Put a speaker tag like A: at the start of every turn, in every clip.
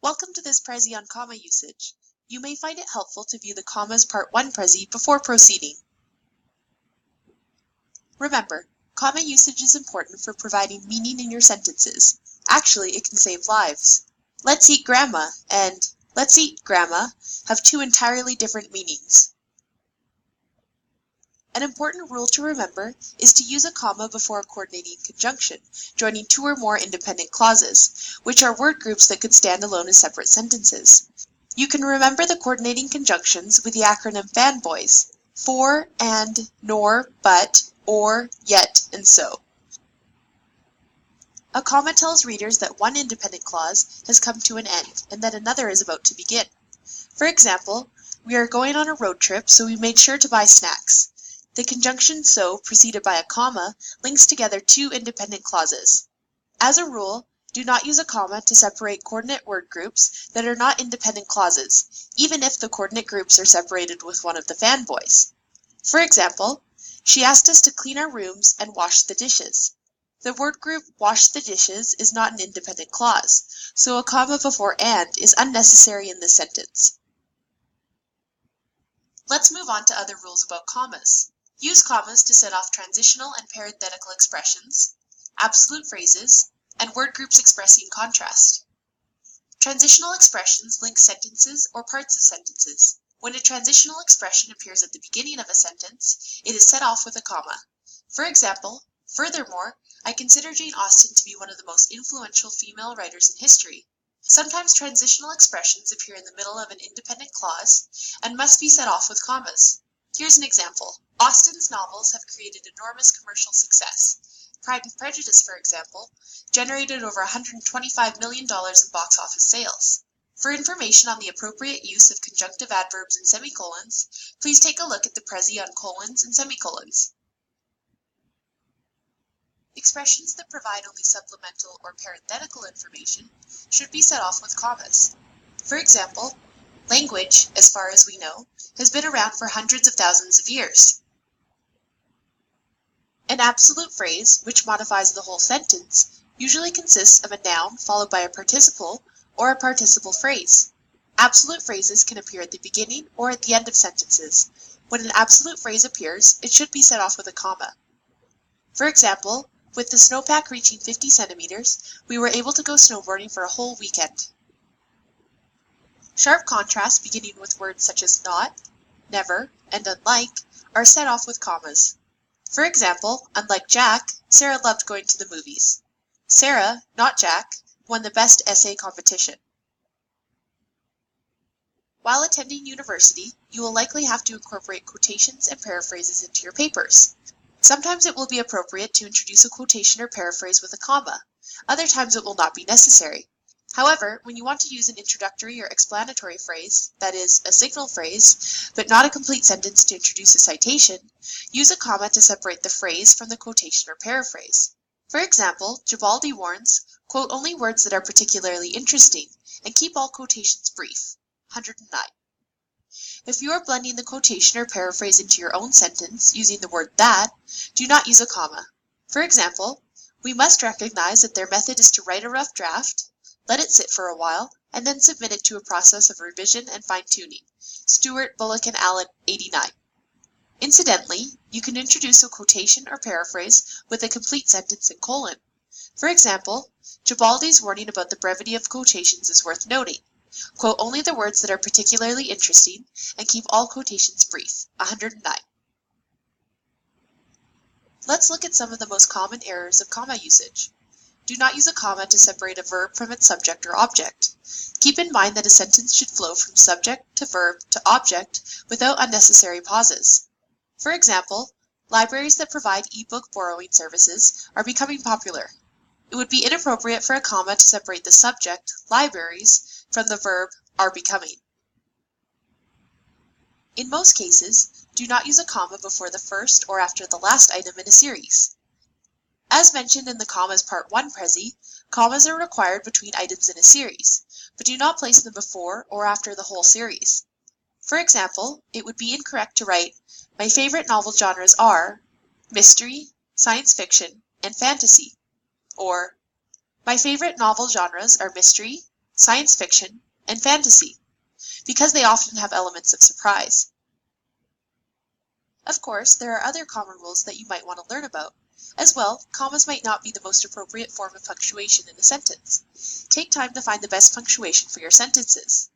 A: Welcome to this Prezi on comma usage. You may find it helpful to view the Commas Part 1 Prezi before proceeding. Remember, comma usage is important for providing meaning in your sentences. Actually, it can save lives. Let's eat grandma and let's eat grandma have two entirely different meanings. An important rule to remember is to use a comma before a coordinating conjunction, joining two or more independent clauses, which are word groups that could stand alone as separate sentences. You can remember the coordinating conjunctions with the acronym FANBOYS: for, and, nor, but, or, yet, and so. A comma tells readers that one independent clause has come to an end and that another is about to begin. For example, we are going on a road trip, so we made sure to buy snacks. The conjunction so, preceded by a comma, links together two independent clauses. As a rule, do not use a comma to separate coordinate word groups that are not independent clauses, even if the coordinate groups are separated with one of the fanboys. For example, she asked us to clean our rooms and wash the dishes. The word group wash the dishes is not an independent clause, so a comma before and is unnecessary in this sentence. Let's move on to other rules about commas. Use commas to set off transitional and parenthetical expressions, absolute phrases, and word groups expressing contrast. Transitional expressions link sentences or parts of sentences. When a transitional expression appears at the beginning of a sentence, it is set off with a comma. For example, furthermore, I consider Jane Austen to be one of the most influential female writers in history. Sometimes transitional expressions appear in the middle of an independent clause and must be set off with commas. Here's an example. Austen's novels have created enormous commercial success. Pride and Prejudice, for example, generated over $125 million in box office sales. For information on the appropriate use of conjunctive adverbs and semicolons, please take a look at the Prezi on colons and semicolons. Expressions that provide only supplemental or parenthetical information should be set off with commas. For example, language, as far as we know, has been around for hundreds of thousands of years. An absolute phrase, which modifies the whole sentence, usually consists of a noun followed by a participle or a participle phrase. Absolute phrases can appear at the beginning or at the end of sentences. When an absolute phrase appears, it should be set off with a comma. For example, with the snowpack reaching 50 centimeters, we were able to go snowboarding for a whole weekend. Sharp contrasts beginning with words such as not, never, and unlike are set off with commas. For example, unlike Jack, Sarah loved going to the movies. Sarah, not Jack, won the best essay competition. While attending university, you will likely have to incorporate quotations and paraphrases into your papers. Sometimes it will be appropriate to introduce a quotation or paraphrase with a comma. Other times it will not be necessary. However, when you want to use an introductory or explanatory phrase, that is, a signal phrase, but not a complete sentence to introduce a citation, use a comma to separate the phrase from the quotation or paraphrase. For example, Gibaldi warns, quote only words that are particularly interesting, and keep all quotations brief. 109. If you are blending the quotation or paraphrase into your own sentence using the word that, do not use a comma. For example, we must recognize that their method is to write a rough draft, let it sit for a while, and then submit it to a process of revision and fine-tuning. Stewart, Bullock, and Allen, 89. Incidentally, you can introduce a quotation or paraphrase with a complete sentence in colon. For example, Gibaldi's warning about the brevity of quotations is worth noting. Quote only the words that are particularly interesting, and keep all quotations brief. 109. Let's look at some of the most common errors of comma usage. Do not use a comma to separate a verb from its subject or object. Keep in mind that a sentence should flow from subject to verb to object without unnecessary pauses. For example, libraries that provide e-book borrowing services are becoming popular. It would be inappropriate for a comma to separate the subject, libraries, from the verb, are becoming. In most cases, do not use a comma before the first or after the last item in a series. As mentioned in the Commas Part 1 Prezi, commas are required between items in a series, but do not place them before or after the whole series. For example, it would be incorrect to write, "My favorite novel genres are mystery, science fiction, and fantasy," or "My favorite novel genres are mystery, science fiction, and fantasy, because they often have elements of surprise. Of course, there are other common rules that you might want to learn about. As well, commas might not be the most appropriate form of punctuation in a sentence. Take time to find the best punctuation for your sentences.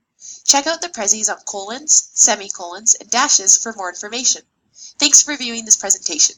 A: Check out the prezzies on colons, semicolons, and dashes for more information. Thanks for viewing this presentation.